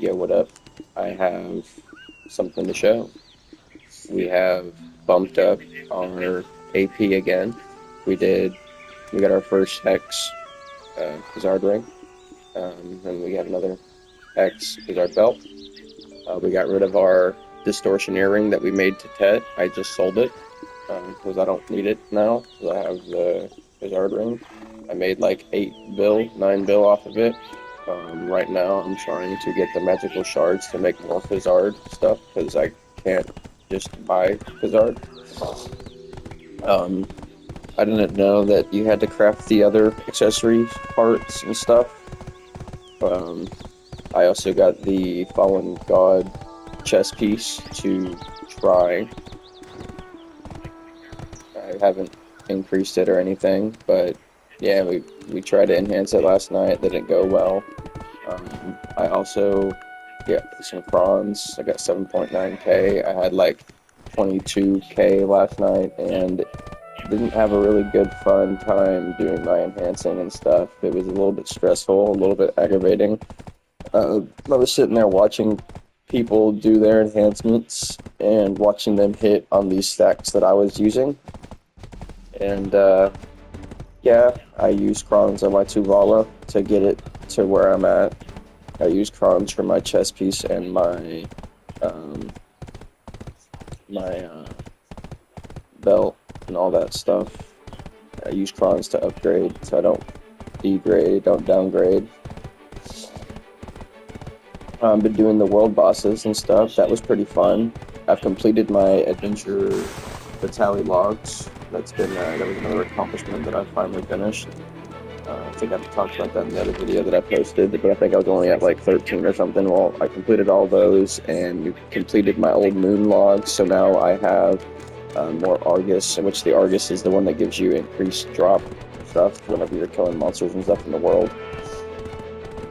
Yo, what up? I have something to show. We have bumped up our AP again. We did, we got our first Hex Bizarre ring, and we got another Hex Bizarre belt. We got rid of our distortion earring that we made to Tet. I just sold it because I don't need it now. 'Cause I have the Bizarre ring. I made like 8 bill, 9 bill off of it. Right now, I'm trying to get the magical shards to make more Fizzard stuff because I can't just buy Fizzard. Um, I didn't know that you had to craft the other accessory parts and stuff. Um, I also got the Fallen God chess piece to try. I haven't increased it or anything, but yeah, we tried to enhance it last night. Didn't go well. I also got some prawns. I got 7.9k. I had like 22k last night and didn't have a really good fun time doing my enhancing and stuff. It was a little bit stressful, a little bit aggravating. I was sitting there watching people do their enhancements and watching them hit on these stacks that I was using. And yeah, I used crons on my Tuvala to get it to where I'm at. I use crons for my chest piece and um, my belt and all that stuff. I use crons to upgrade so I don't degrade, don't downgrade. Been doing the world bosses and stuff. That was pretty fun. I've completed my adventure Vitali logs. That was another accomplishment that I finally finished. I think I talked about that in the other video that I posted, but I think I was only at like 13 or something. Well, I completed all those and completed my old moon logs, so now I have more Argus, in which the Argus is the one that gives you increased drop stuff whenever you're killing monsters and stuff in the world.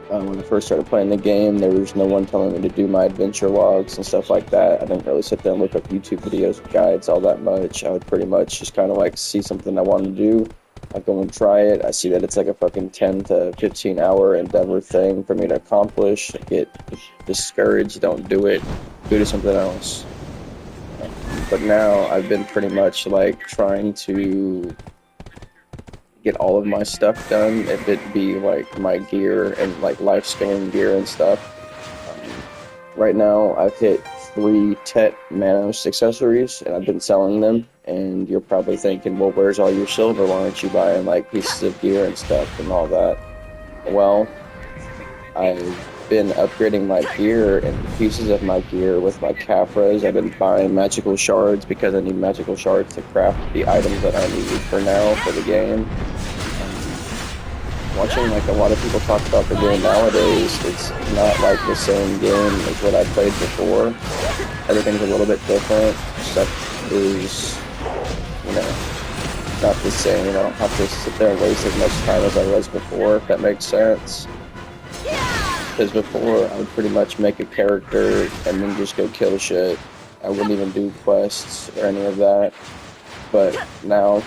When I first started playing the game, there was no one telling me to do my adventure logs and stuff like that. I didn't really sit there and look up YouTube videos, guides, all that much. I would pretty much just kind of like see something I wanted to do. I go and try it. I see that it's like a fucking 10 to 15 hour endeavor thing for me to accomplish. I get discouraged, don't do it, go to something else. But now I've been pretty much like trying to get all of my stuff done, if it be like my gear and like life scaling gear and stuff. Right now I've hit 3 Tet Manos accessories and I've been selling them, and you're probably thinking, well, where's all your silver? Why aren't you buying like pieces of gear and stuff and all that? Well, I've been upgrading my gear and pieces of my gear with my Caphras. I've been buying magical shards because I need magical shards to craft the items that I need for now for the game. Watching like a lot of people talk about the game nowadays, it's not like the same game as what I played before. Everything's a little bit different. Stuff is, not the same. I don't have to sit there and waste as much time as I was before, if that makes sense. Because before, I would pretty much make a character and then just go kill shit. I wouldn't even do quests or any of that. But now,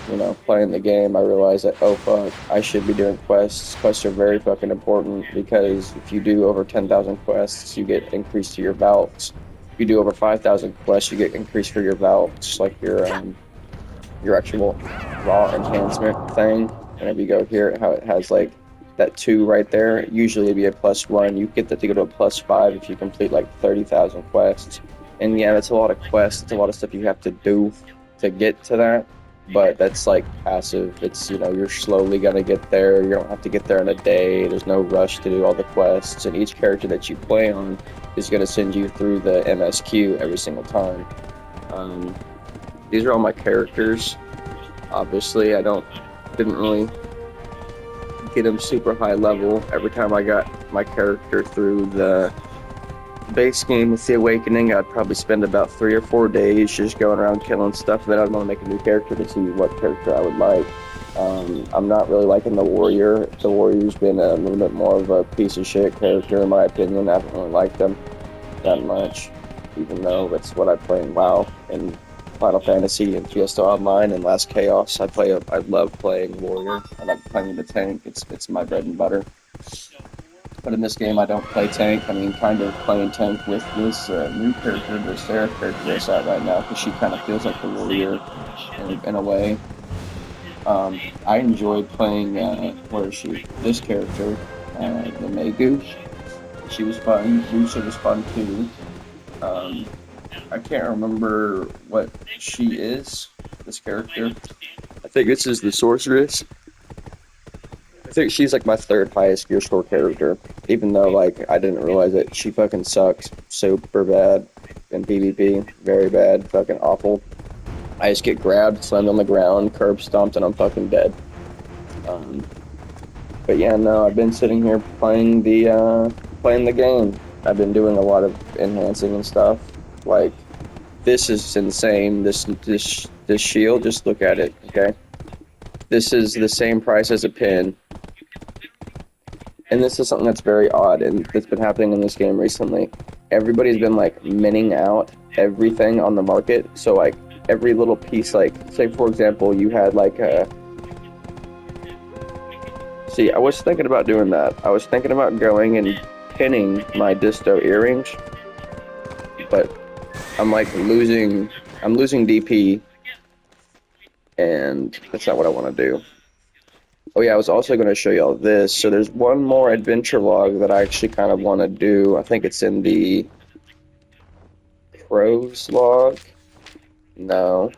playing the game, I realize that, oh fuck, I should be doing quests. Quests are very fucking important because if you do over 10,000 quests, you get increased to your valves. If you do over 5,000 quests, you get increased for your valves, like your actual raw enhancement thing. Whenever you go here, how it has like that 2 right there, usually it'd be a +1. You get that to go to a +5 if you complete like 30,000 quests. And yeah, that's a lot of quests. It's a lot of stuff you have to do to get to that, but that's like passive. It's, you're slowly gonna get there. You don't have to get there in a day. There's no rush to do all the quests, and each character that you play on is gonna send you through the MSQ every single time. These are all my characters. Obviously, didn't really get them super high level. Every time I got my character through the base game with the Awakening, I'd probably spend about 3 or 4 days just going around killing stuff. Then I'd want to make a new character to see what character I would like. I'm not really liking the Warrior. The Warrior's been a little bit more of a piece of shit character in my opinion. I haven't really liked them that much, even though that's what I play in WoW and Final Fantasy and Fiesta Online and Last Chaos. I love playing Warrior. I like playing the tank. It's my bread and butter. But in this game, I don't play tank. I mean, kind of playing tank with this new character, the Sarah character that's out right now, because she kind of feels like the warrior in a way. I enjoyed playing, where is she? This character, the Megu. She was fun. Lucia was fun too. I can't remember what she is, this character. I think this is the sorceress. I think she's like my third highest gear score character, even though like I didn't realize it. She fucking sucks super bad in PvP, very bad, fucking awful. I just get grabbed, slammed on the ground, curb stomped, and I'm fucking dead. But yeah, no, I've been sitting here playing the game. I've been doing a lot of enhancing and stuff. Like, this is insane. This shield, just look at it, okay? This is the same price as a pin. And this is something that's very odd and that's been happening in this game recently. Everybody's been like minning out everything on the market. So like every little piece, like say for example, you had like a... See, I was thinking about doing that. I was thinking about going and pinning my Disto earrings. But I'm like losing DP. And that's not what I want to do. Oh yeah, I was also going to show y'all this. So there's one more adventure log that I actually kind of want to do. I think it's in the Crows log. No.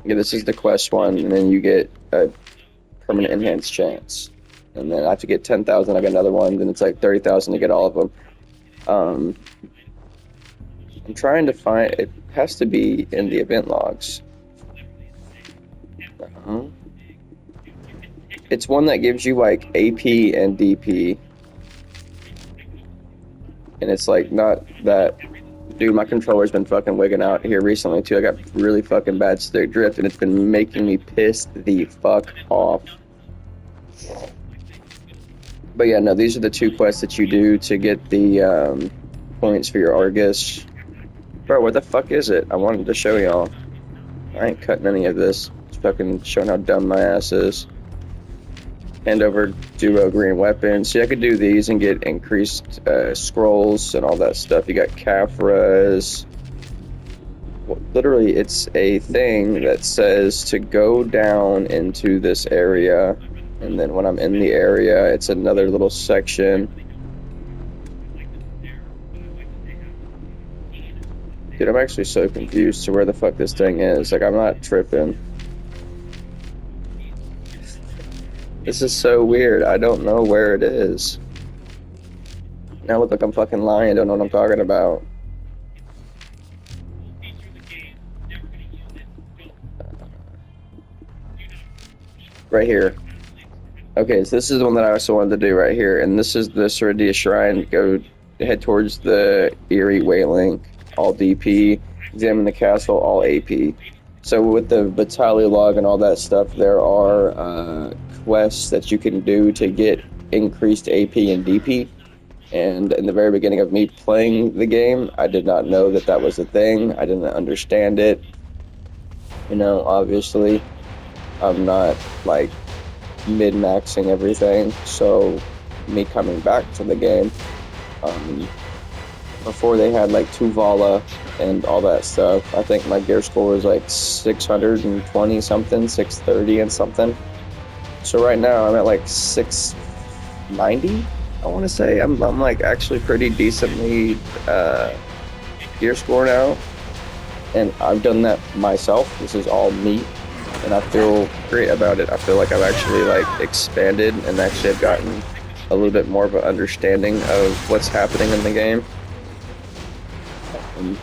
Yeah, this is the quest one, and then you get a permanent enhanced chance. And then I have to get 10,000, I get another one, then it's like 30,000 to get all of them. I'm trying to find, it has to be in the event logs. It's one that gives you like AP and DP. And it's like not that... Dude, my controller's been fucking wigging out here recently too. I got really fucking bad stick drift and it's been making me pissed the fuck off. But yeah, no, these are the two quests that you do to get the points for your Argus. Bro, what the fuck is it? I wanted to show y'all. I ain't cutting any of this. It's fucking showing how dumb my ass is. Hand over duo green weapons. See, I could do these and get increased scrolls and all that stuff. You got Caphras. Well, literally, it's a thing that says to go down into this area. And then when I'm in the area, it's another little section. Dude, I'm actually so confused to where the fuck this thing is. Like, I'm not tripping. This is so weird. I don't know where it is. Now I look like I'm fucking lying. I don't know what I'm talking about. Right here. Okay, so this is the one that I also wanted to do right here. And this is the Ceridia Shrine. Go head towards the Eerie Wailing. All DP. Examine the castle. All AP. So with the Vitalia log and all that stuff, there are quests that you can do to get increased AP and DP. And in the very beginning of me playing the game, I did not know that that was a thing. I didn't understand it. You know, obviously, I'm not like mid-maxing everything. So me coming back to the game, before they had like Tuvala and all that stuff, I think my gear score was like 620 something, 630 and something. So right now I'm at like 690, I want to say. I'm like actually pretty decently gear score now, and I've done that myself. This is all me, and I feel great about it. I feel like I've actually like expanded and actually have gotten a little bit more of an understanding of what's happening in the game. I'm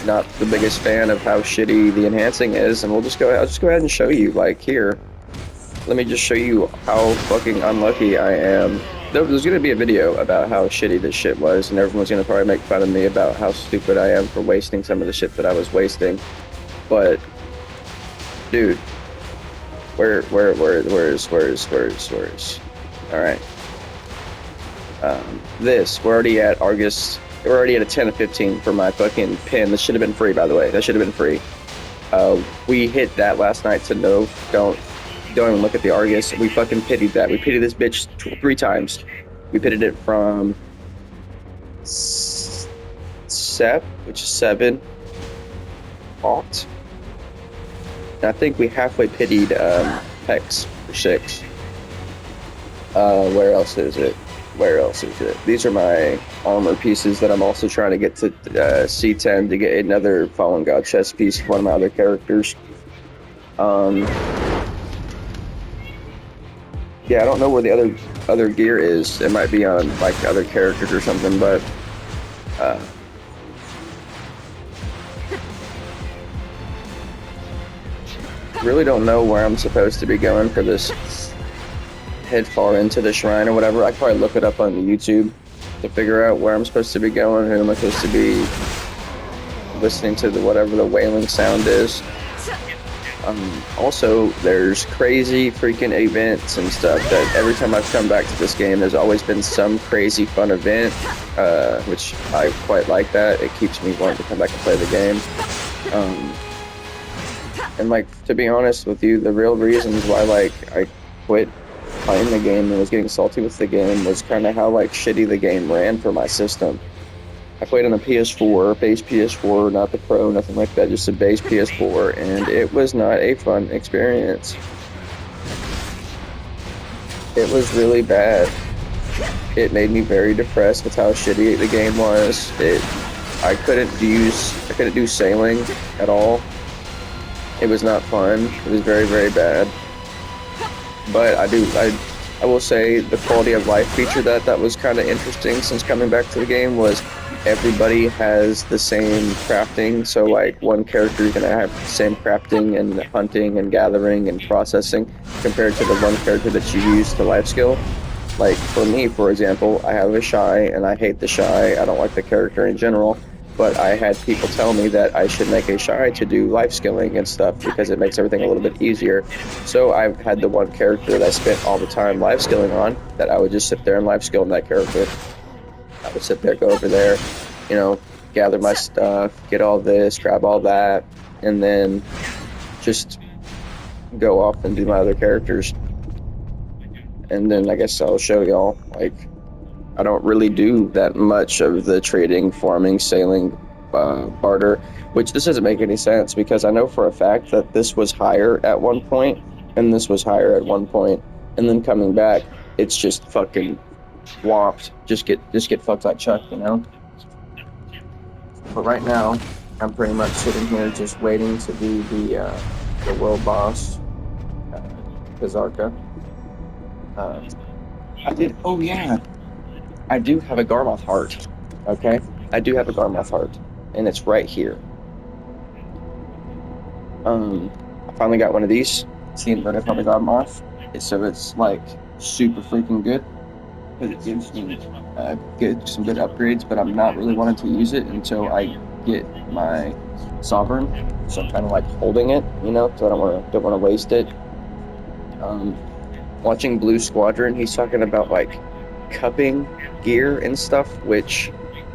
not the biggest fan of how shitty the enhancing is, and I'll just go ahead and show you, like, here. Let me just show you how fucking unlucky I am. There's gonna be a video about how shitty this shit was, and everyone's gonna probably make fun of me about how stupid I am for wasting some of the shit that I was wasting. But, dude, where is? Alright. We're already at Argus. We're already at a 10 of 15 for my fucking pin. This should have been free, by the way. That should have been free. We hit that last night, so no, don't don't even look at the Argus. We fucking pitied that. We pitied this bitch 3 times. We pitted it from Sep, which is 7, Alt. And I think we halfway pitied Hex for 6. Where else is it? These are my armor pieces that I'm also trying to get to C10 to get another Fallen God chest piece for one of my other characters. Yeah, I don't know where the other gear is. It might be on like other characters or something, but really don't know where I'm supposed to be going for this head far into the shrine or whatever. I probably look it up on YouTube to figure out where I'm supposed to be going, who am I supposed to be listening to, whatever the wailing sound is. Also, there's crazy freaking events and stuff that every time I've come back to this game, there's always been some crazy fun event, which I quite like that. It keeps me wanting to come back and play the game. And like, to be honest with you, the real reasons why like I quit playing the game and was getting salty with the game was kind of how like shitty the game ran for my system. I played on a PS4, base PS4, not the Pro, nothing like that, just a base PS4, and it was not a fun experience. It was really bad. It made me very depressed with how shitty the game was. I couldn't do sailing at all. It was not fun. It was very, very bad. But I will say the quality of life feature that was kind of interesting since coming back to the game was everybody has the same crafting. So like one character is going to have the same crafting and hunting and gathering and processing compared to the one character that you use to life skill. Like for me, for example, I have a Shy and I hate the Shy. I don't like the character in general. But I had people tell me that I should make a Shy to do life skilling and stuff because it makes everything a little bit easier. So I had the one character that I spent all the time life skilling on, that I would just sit there and life skill on that character. I would sit there, go over there, you know, gather my stuff, get all this, grab all that, and then just go off and do my other characters. And then I guess I'll show y'all, like, I don't really do that much of the trading, farming, sailing, barter, which this doesn't make any sense because I know for a fact that this was higher at one point and this was higher at one point, and then coming back, it's just fucking whopped. Just get fucked like Chuck, you know? But right now, I'm pretty much sitting here just waiting to be the world boss, Kazarka. I do have a Garmoth heart, okay? I do have a Garmoth heart, and it's right here. I finally got one of these. It's the inverted of the Garmoth. So it's like super freaking good, because it gives me some good upgrades, but I'm not really wanting to use it until I get my Sovereign. So I'm kind of like holding it, you know, so I don't want to waste it. Watching Blue Squadron, he's talking about like cupping gear and stuff, which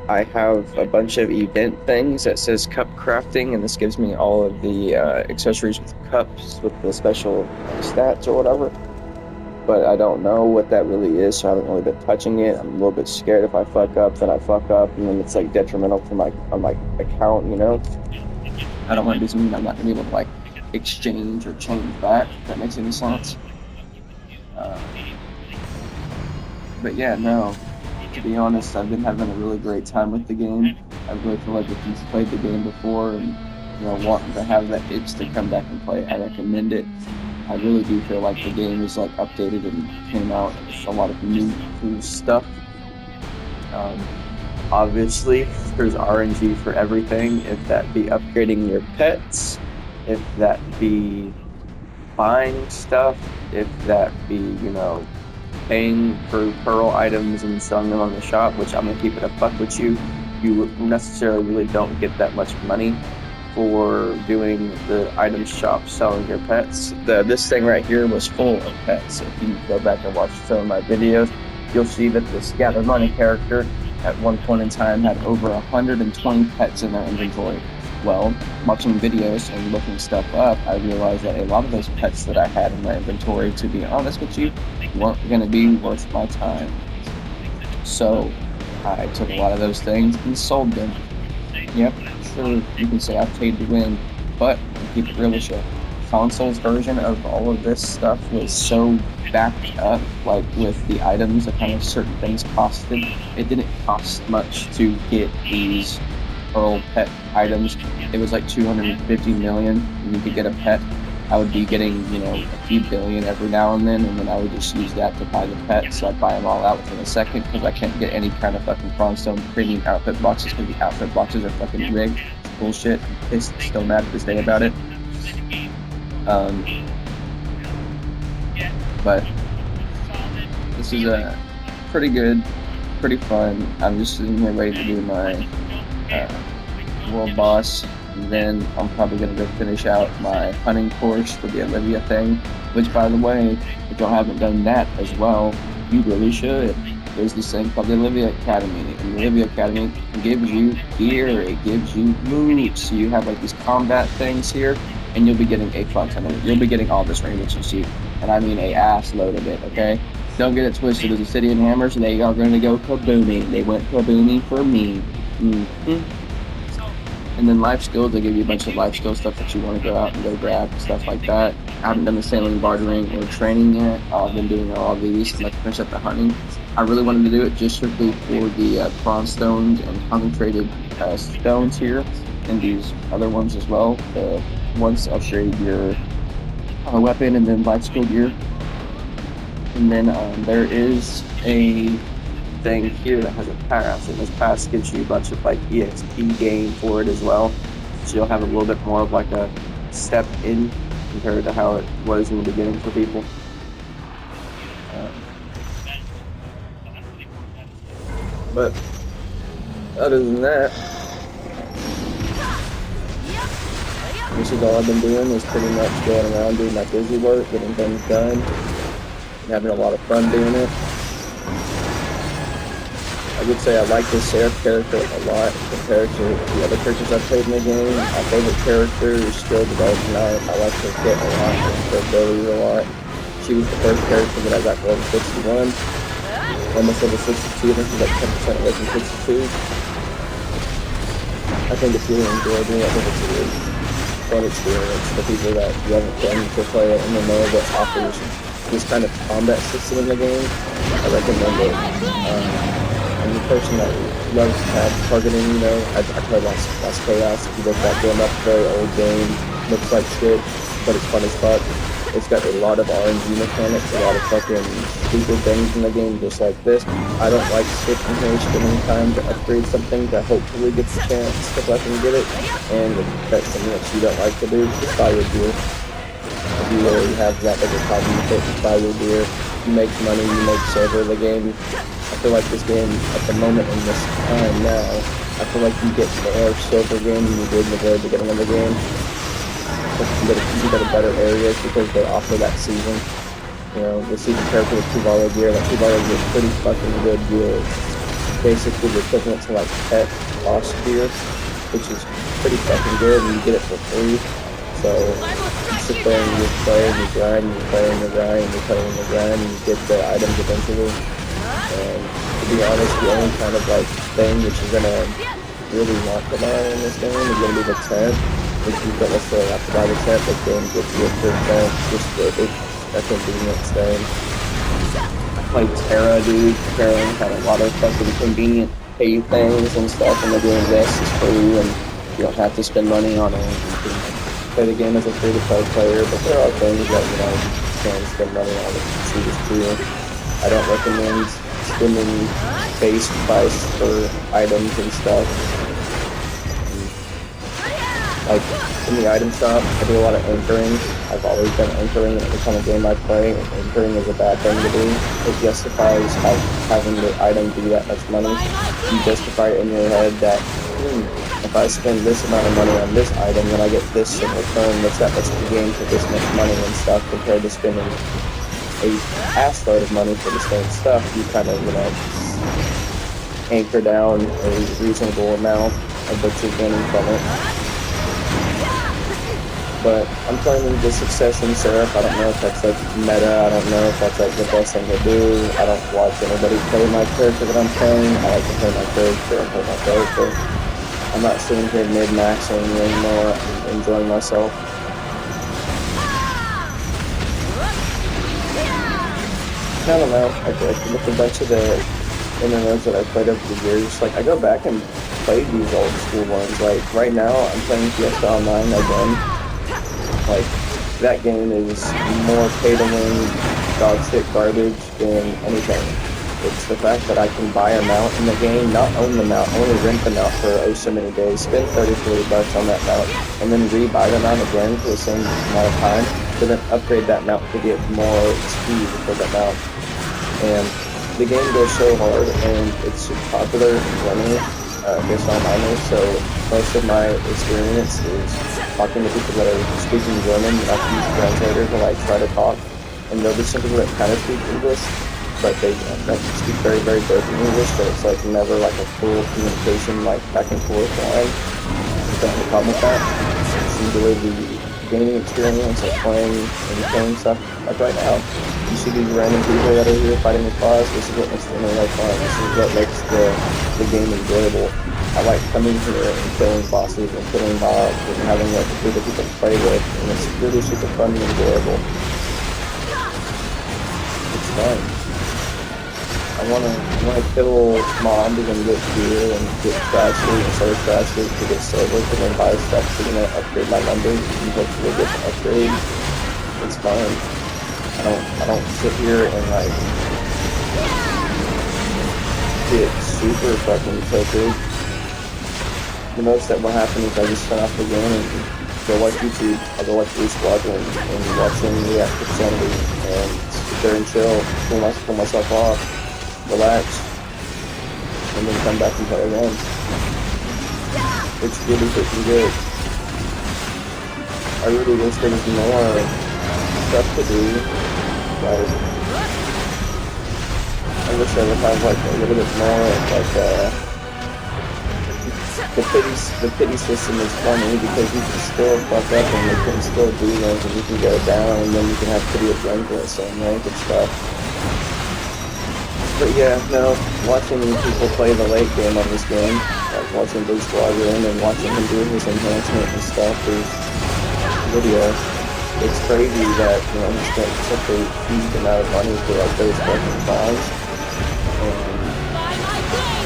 I have a bunch of event things that says cup crafting, and this gives me all of the accessories with cups with the special stats or whatever, but I don't know what that really is, so I haven't really been touching it. I'm a little bit scared if I fuck up, then I fuck up, and then it's like detrimental for my account, you know? I don't want to do something I'm not going to be able to like exchange or change back, if that makes any sense. But yeah, no, to be honest, I've been having a really great time with the game. I really feel like if you've played the game before and, you know, wanting to have that itch to come back and play, I recommend it. I really do feel like the game is like updated and came out with a lot of new cool stuff. Obviously, there's RNG for everything, if that be upgrading your pets, if that be buying stuff, if that be, you know, paying for pearl items and selling them on the shop, which I'm gonna keep it a buck with you. You necessarily really don't get that much money for doing the item shop selling your pets. This thing right here was full of pets. If you go back and watch some of my videos, you'll see that this Gather Money character at one point in time had over 120 pets in their inventory. well, watching videos and looking stuff up, I realized that a lot of those pets that I had in my inventory, to be honest with you, weren't going to be worth my time. So I took a lot of those things and sold them. Yep, sure, you can say I paid to win, but keep it real with you. Console's version of all of this stuff was so backed up, like with the items that kind of certain things costed. It didn't cost much to get these Pearl pet items. It was like 250 million, and you could get a pet. I would be getting, a few billion every now and then I would just use that to buy the pets. So I'd buy them all out within a second because I can't get any kind of fucking Prawnstone premium outfit boxes because the outfit boxes are fucking rigged. It's bullshit. I'm pissed, still mad to this day about it. But this is a pretty good, pretty fun. I'm just sitting here ready to do my world boss. And then I'm probably going to go finish out my hunting course for the Olivia thing, which, by the way, if y'all haven't done that as well, you really should. There's this thing called the Olivia Academy, and the Olivia Academy gives you gear, it gives you moves, so you have like these combat things here, and you'll be getting a fuck ton of it. You'll be getting all this ring that you see, and I mean a ass load of it, okay? Don't get it twisted. As Obsidian Hammers, they are going to go kaboomy. They went kaboomy for me. And then life skills, they give you a bunch of life skill stuff that you want to go out and go grab and stuff like that. I haven't done the sailing, bartering, or training yet. I've been doing all of these and finish up the hunting. I really wanted to do it just strictly for the prawn stones and concentrated stones here, and these other ones as well. Once upgrade your weapon and then life skill gear. And then there is a thing here that has a pass, and this pass gives you a bunch of like EXP gain for it as well, so you'll have a little bit more of like a step in compared to how it was in the beginning for people. But other than that, this is all I've been doing, is pretty much going around doing my busy work, getting things done, and having a lot of fun doing it. I would say I like this Seraph character a lot compared to the other characters I've played in the game. My favorite character is still the Dark Knight. I like her kit a lot, her abilities a lot. She was the first character that I got to level 61. Almost level 62, I think she's like 10% away from 62. I think it's really enjoyable. I think it's a really fun experience for people that haven't been to play an MMO that offers this kind of combat system in the game. I recommend it. I'm a person that loves tab targeting, I played Las Chaos. If you look that game up, very old game, looks like shit, but it's fun as fuck. It's got a lot of RNG mechanics, a lot of fucking stupid things in the game, just like this. I don't like sitting here spending time to upgrade something that hopefully gets a chance if I can get it, and if that's something that you don't like to do, just buy your gear. If you really have that big a problem with it, just buy your gear. You make money, you make silver in the game. I feel like this game, at the moment in this time now, I feel like you get more silver game than you did in the very beginning of the game. You go to better areas because they offer that season. The season character with $2 gear, that $2 gear is pretty fucking good gear. It's basically the equivalent to like pet lost gear, which is pretty fucking good, and you get it for free. So you sit there and you play and you grind, and you play and you grind, and you play and you grind, and you get the items eventually. And to be honest, the only kind of like thing which is gonna really want to buy in this game is gonna be the tent. Which you don't necessarily have to buy the tent, but game gives you a free tent, just a convenience thing. I played Terra, dude. Terra had a lot of fucking convenient pay things and stuff, and they're doing this is free, and you don't have to spend money on it. You can play the game as a free-to-play player, but there are things that you can spend money on to see this too. I don't recommend spending base price for items and stuff. Like, in the item shop, I do a lot of anchoring. I've always done anchoring every kind of game I play, and anchoring is a bad thing to do. It justifies having the item do that much money. You justify it in your head that, if I spend this amount of money on this item, then I get this in return. What's that much to gain for this much money and stuff, compared to spending a assload of money for the same stuff. You kind of, anchor down a reasonable amount of what you're gaining from it. But I'm playing the Succession Seraph. I don't know if that's like meta. I don't know if that's like the best thing to do. I don't watch anybody play my character that I'm playing. I like to play my character and play my character. I'm not sitting here mid-maxing anymore. I'm enjoying myself. I don't know. Like with a bunch of the MMOs that I played over the years, like I go back and play these old school ones. Like right now, I'm playing Fiesta Online again. Like, that game is more pay-to-win, dog-shit garbage than anything. It's the fact that I can buy a mount in the game, not own the mount, only rent the mount for oh so many days, spend 30, 40 bucks on that mount, and then re-buy the mount again for the same amount of time, to then upgrade that mount to get more speed for that mount. And the game goes so hard, and it's popular in Germany, based on minors, so most of my experience is talking to people that are speaking German. I have to use a translator to like try to talk, and there'll be some people that kind of speak English, but they speak very, very broken English, so it's like never like a full communication, like back and forth line. I don't have a problem with that. Just enjoy the gaming experience of playing and playing stuff. Like right now, you see these random people that are here fighting the class. This is what makes the internet fun. This is what makes the game enjoyable. I like coming here and killing bosses and killing mobs and having like a group of people to play with, and it's really super fun and enjoyable. It's fun. I wanna kill mobs and get gear and get trash loot and sell trash loot to get silver to then buy stuff to upgrade my numbers and hopefully get the upgrade. It's fun. I don't sit here and like get super fucking tilted. The most that will happen is I just turn off the game and go watch YouTube. I'll go watch Blue Squadron and watch them react to Sanity and sit there and chill, pull myself off, relax, and then come back and play again. It's really freaking good. I really wish there was more stuff to do. Like, I wish I would have like a little bit more like the pity system is funny because you can still fuck up and you can still do things and you can go down and then you can have pity of rank at the same rank and stuff. But yeah, no, watching people play the late game on this game, like watching Blue Squadron and watching him do his enhancement and stuff is video. It's crazy that, you know, he spent such a huge amount of money for like those fucking songs.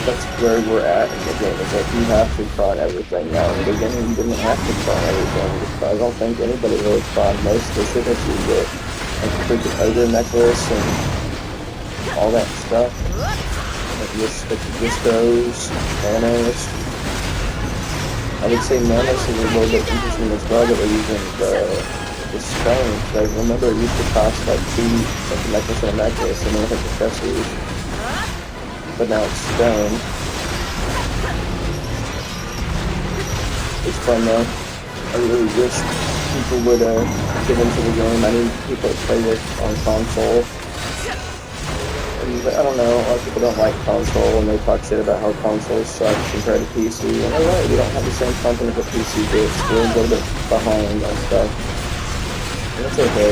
That's where we're at in the game. It's like you have to prawn everything now. In the beginning, you didn't have to prawn everything. I don't think anybody really prawned most of the shit that you get. Like the freaking ogre necklace and all that stuff. Like Viscos, Manos. I would say Manos is a little bit interesting as well that we're using the stone. Like remember it used to cost like like a necklace and a necklace and then like accessories. But now it's stone. It's fun though. I really wish people would get into the game. I need people to play with on console. And I don't know, a lot of people don't like console and they talk shit about how consoles suck compared to PC. And they're right, we don't have the same content that PC gets. We're a little bit behind on stuff. And it's okay.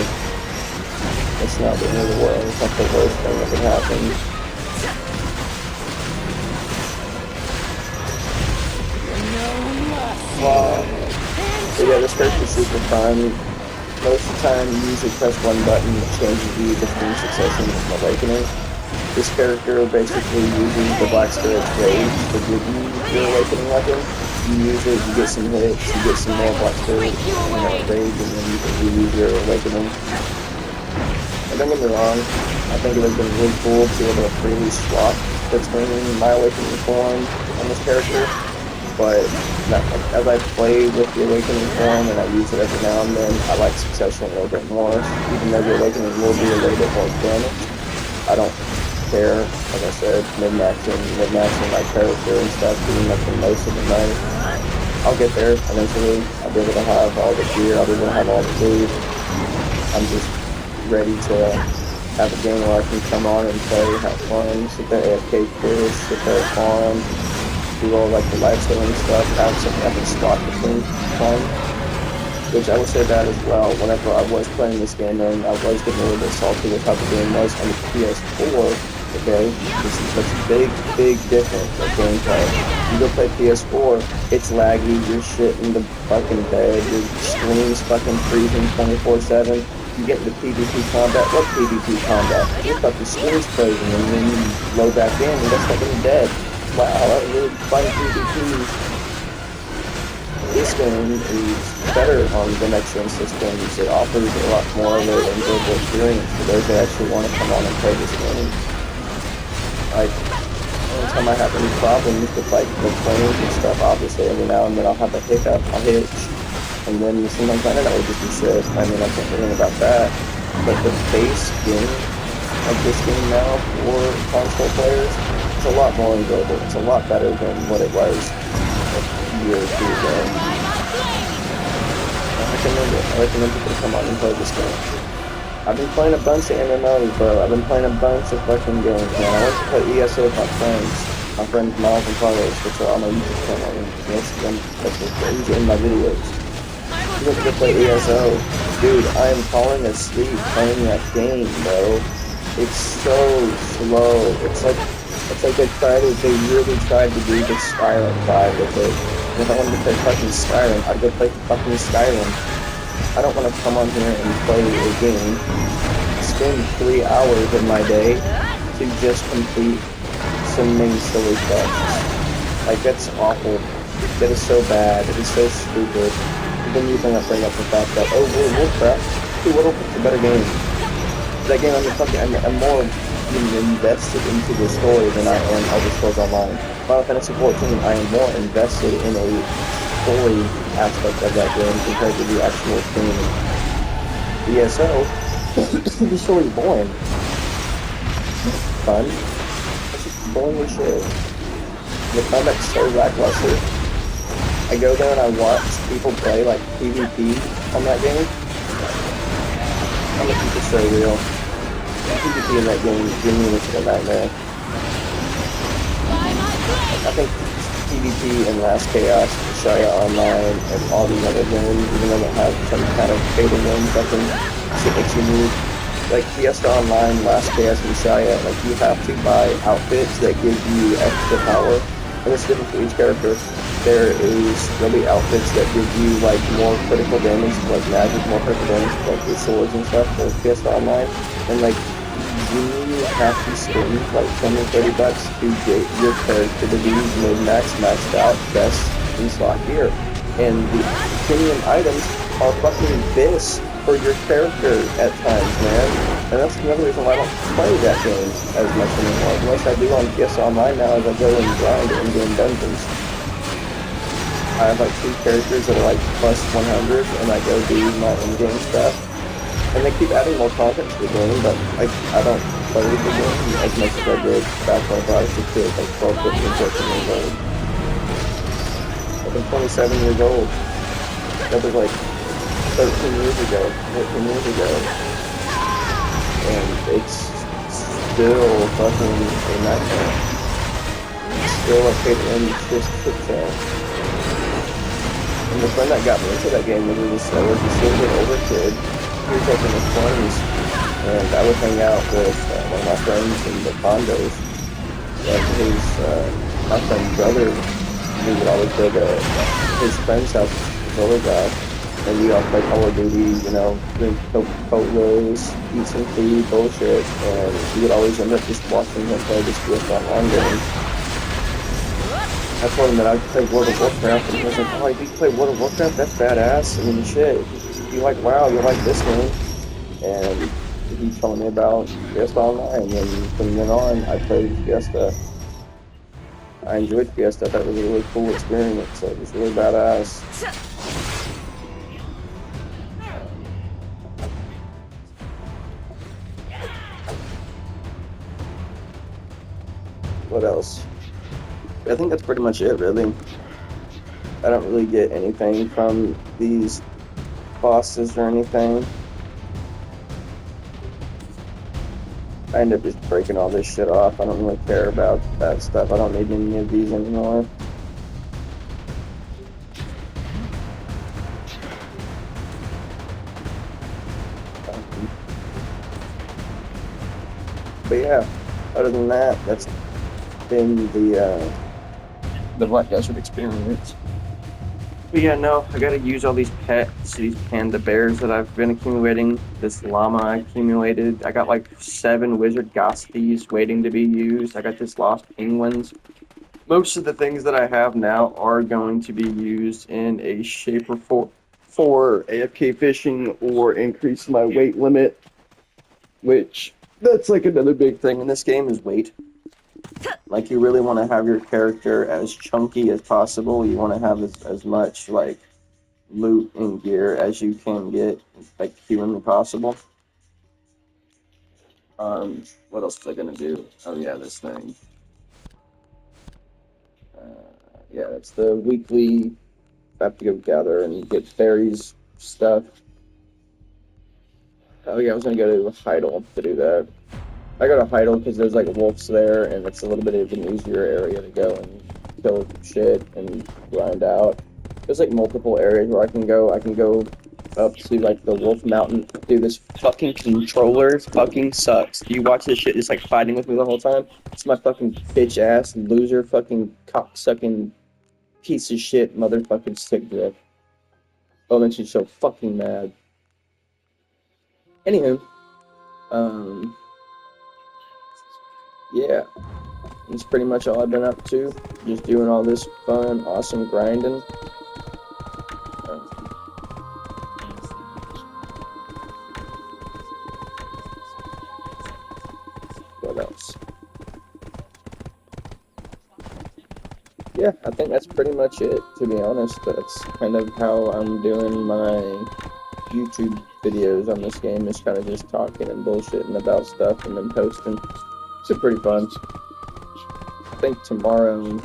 It's not the end of the world. It's not the worst thing that could happen. So yeah, this character's super fun. Most of the time, you usually press one button that changes you between Succession and Awakening. This character basically uses the Black Spirit's Rage to give you your Awakening weapon. You use it, you get some hits, you get some more Black Spirit, Rage, and then you can reuse your Awakening. And don't get me wrong, I think it would have been really cool to be able to freely swap between my Awakening form and this character. But as I play with the Awakening form and I use it every now and then, I like Succession a little bit more. Even though the Awakening will be a little bit more damage, I don't care. Like I said, mid-maxing my character and stuff, doing like the most of the night. I'll get there eventually. I'll be able to have all the gear, I'll be able to have all the food. I'm just ready to have a game where I can come on and play, have fun, sit there AFK fish, sit there farm, do all like the life stealing stuff, have some epic spot between fun. which I would say that as well. Whenever I was playing this game, and I was getting a little bit salty with how the game was on the PS4. Okay, this is such a big difference of gameplay. You go play PS4, it's laggy, you're shit in the fucking bed, your screen's fucking freezing 24/7. You get into PvP combat, what PvP combat? Your fucking screen's frozen, and then you load back in, and that's fucking dead. Wow, that really fun PvP. This game is better on the next-gen systems. It offers a lot more of an enjoyable experience for those that actually want to come on and play this game. Like, anytime I have any problems with like the planes and stuff, obviously every now and then I'll have a hiccup, I'll hitch, and then sometimes my internet will just be shit. I mean, I can't do anything about that. But the base game of this game now for console players, it's a lot more enjoyable. It's a lot better than what it was a year or two ago. I recommend it. I recommend people to come on and play this game. I've been playing a bunch of MMOs, bro. I've been playing a bunch of fucking games, man. I went to play ESO with my friends Miles and Carlos, which are on my YouTube channel, and most of them that's in my videos. I went to play ESO. Dude, I am falling asleep playing that game, bro. It's so slow. It's like they really tried to do the Skyrim vibe with it. And if I wanted to play fucking Skyrim, I'd go play fucking Skyrim. I don't want to come on here and play a game, spend 3 hours of my day to just complete some main story quests. Like, that's awful. That is so bad. It is so stupid. And then you bring up the fact that, oh, World of Warcraft, dude, World of Warcraft's a better game. That game, I'm more invested into the story than I am Elder Scrolls Online. Final Fantasy XIV, I am more invested in a story aspect of that game compared to the actual game. ESO, the story's boring. Fun. It's just boring as shit. The combat's so lackluster. I go there and I watch people play like PvP on that game. I'm gonna keep it so real. PvP in that game is genuinely a nightmare. I think PvP and Last Chaos, Shaya Online, and all these other games, even though they have some kind of fatal win, something shit makes you move. Like Fiesta Online, Last Chaos, and Shaya, like you have to buy outfits that give you extra power, and it's different for each character. There is really outfits that give you like more critical damage, like magic, more critical damage, like your swords and stuff for Fiesta Online, and like you have to spend like $20-30 to get your character to be maxed out, best in slot gear. And the premium items are fucking this for your character at times, man. And that's another reason why I don't play that game as much anymore. Unless I do on PS Online now as I go and grind and game dungeons. I have like 2 characters that are like plus 100 and I go do my in-game stuff. And they keep adding more content to the game, but I don't play the game as much as I did back when I was a kid, like 12, 15, 14 years old. I'm 27 years old. That was like 13 years ago, 14 years ago. And it's still fucking a nightmare. It's still a just shit show. And the friend that got me into that game was just a super older kid. He was like in his 20s, and I would hang out with one of my friends in the condos. And my friend's brother, he would always go to his friend's house, this older guy, and we all play Call of Duty, you know, drink Coca-Colas, eat some food, bullshit, and he would always end up just watching him play this PS Online game. I told him that I could play World of Warcraft, and he was like, oh, you can play World of Warcraft? That's badass. I mean, shit. You like WoW, you like this game. And he told me about Fiesta Online, and from then on, I played Fiesta. I enjoyed Fiesta. That was a really cool experience. It was really badass. What else? I think that's pretty much it, really. I don't really get anything from these bosses or anything. I end up just breaking all this shit off. I don't really care about that stuff. I don't need any of these anymore. But yeah, other than that, that's been the Black Desert experience. But yeah, no, I gotta use all these pets, these panda bears that I've been accumulating. This llama I accumulated. I got like 7 wizard ghosties waiting to be used. I got this lost penguins. Most of the things that I have now are going to be used in a shape or form for AFK fishing or increase my weight limit, which that's like another big thing in this game is weight. Like you really want to have your character as chunky as possible. You want to have as much like loot and gear as you can get, like humanly possible. What else was I gonna do? Oh yeah, this thing. Yeah, it's the weekly. I have to go gather and get fairies stuff. Oh yeah, I was gonna go to Heidel to do that. I go to Heidel because there's like wolves there, and it's a little bit of an easier area to go and kill shit and grind out. There's like multiple areas where I can go. I can go up to like the Wolf Mountain. Dude, this fucking controller fucking sucks. Do you watch this shit just like fighting with me the whole time? It's my fucking bitch ass loser fucking cocksucking piece of shit motherfucking stick drift. Oh, makes me so fucking mad. Anywho, yeah, that's pretty much all I've been up to. Just doing all this fun, awesome grinding. What else? Yeah, I think that's pretty much it, to be honest. That's kind of how I'm doing my YouTube videos on this game, is kind of just talking and bullshitting about stuff and then posting. It's pretty fun. I think tomorrow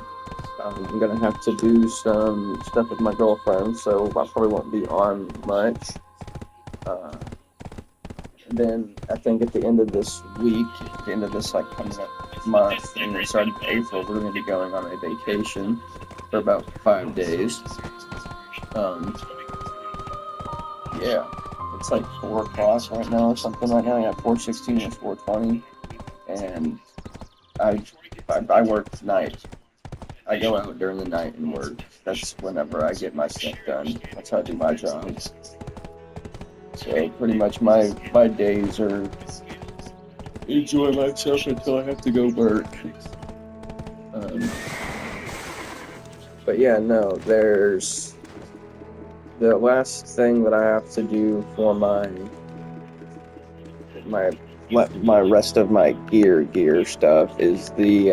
I'm gonna have to do some stuff with my girlfriend, so I probably won't be on much. Then I think at the end of this week, at the end of this like coming up month, and the start of April, we're gonna be going on a vacation for about 5 days. Yeah, it's like 4 o'clock right now or something right now. Yeah, 4:16 or 4:20, and I work night. I go out during the night and work. That's whenever I get my stuff done. That's how I do my job. So pretty much my days are enjoy myself until I have to go work. But yeah, no, there's the last thing that I have to do for my rest of my gear stuff is the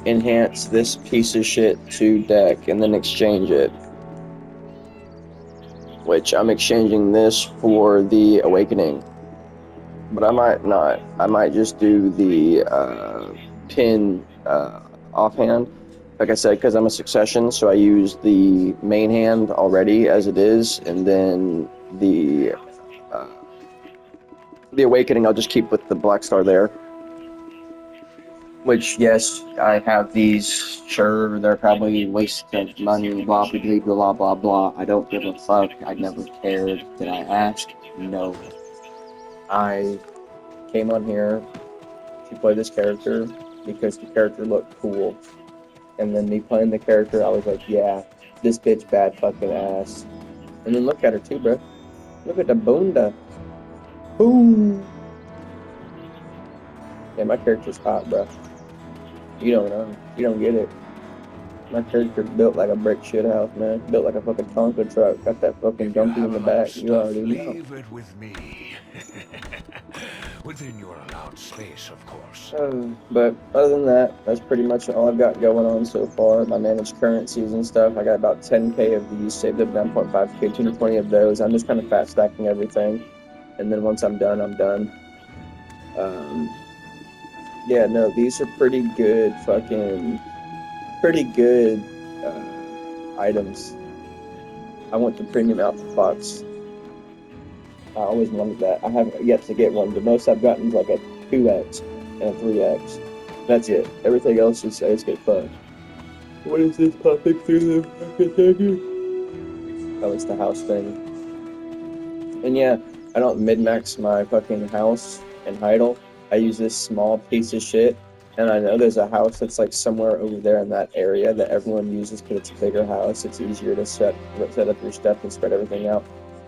enhance this piece of shit to deck and then exchange it. Which I'm exchanging this for the Awakening. But I might not. I might just do the pin offhand. Like I said, because I'm a succession, so I use the main hand already as it is, and then the Awakening I'll just keep with the Black Star there. Which, yes, I have these. Sure, they're probably wasting money, blah, blah, blah, blah, blah, blah. I don't give a fuck. I never cared. Did I ask? No. I came on here to play this character because the character looked cool. And then me playing the character, I was like, yeah, this bitch bad fucking ass. And then look at her too, bro. Look at the bunda. Boom. Yeah, my character's hot, bro. You don't know. You don't get it. My character's built like a brick shit house, man. Built like a fucking Tonka truck. Got that fucking dumpy in the back. You already know. Leave it with me. Within your allowed space, of course. But other than that, that's pretty much all I've got going on so far. My managed currencies and stuff. I got about 10k of these saved up, 9.5k, 220 of those. I'm just kind of fast stacking everything. And then once I'm done, I'm done. Yeah, no, these are pretty good items. I want the premium outfit box. I always wanted that. I haven't yet to get one. The most I've gotten is like a 2x and a 3x. That's it. Everything else is get fun. What is this popping through the... Oh, it's the house thing. And yeah, I don't min-max my fucking house in Heidel. I use this small piece of shit, and I know there's a house that's like somewhere over there in that area that everyone uses because it's a bigger house. It's easier to set up your stuff and spread everything out.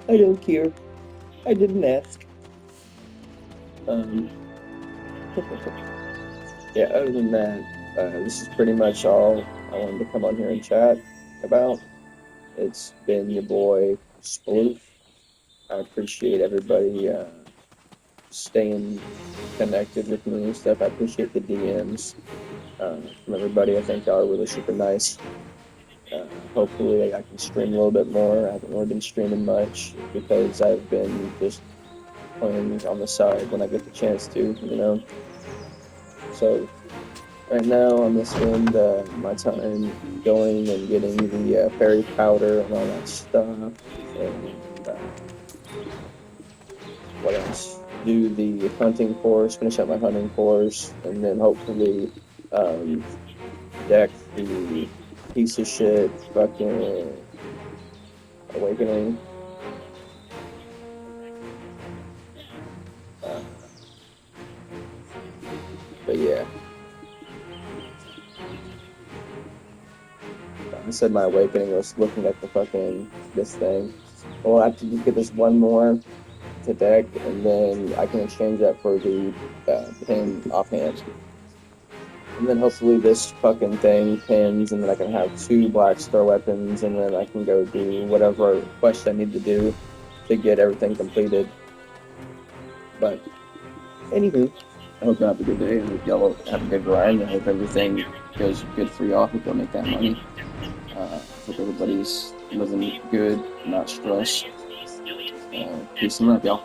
I don't care. I didn't ask. Yeah, other than that, this is pretty much all I wanted to come on here and chat about. It's been your boy Sploof. I appreciate everybody staying connected with me and stuff. I appreciate the DMs from everybody. I think y'all are really super nice. Hopefully I can stream a little bit more. I haven't really been streaming much because I've been just playing on the side when I get the chance to, you know. So right now on this end, my time going and getting the fairy powder and all that stuff, and what else? Do the hunting course, finish up my hunting course, and then hopefully deck the piece of shit fucking awakening. But yeah. I said my awakening was looking at the fucking this thing. Well, I have to just get this one more to deck, and then I can exchange that for the pin offhand. And then hopefully this fucking thing pins, and then I can have 2 black star weapons, and then I can go do whatever quest I need to do to get everything completed. But anywho, I hope you have a good day. I hope y'all have a good grind. I hope everything goes good for y'all. I hope y'all make that money. Hope everybody's living good, not stressed. Peace and love, y'all.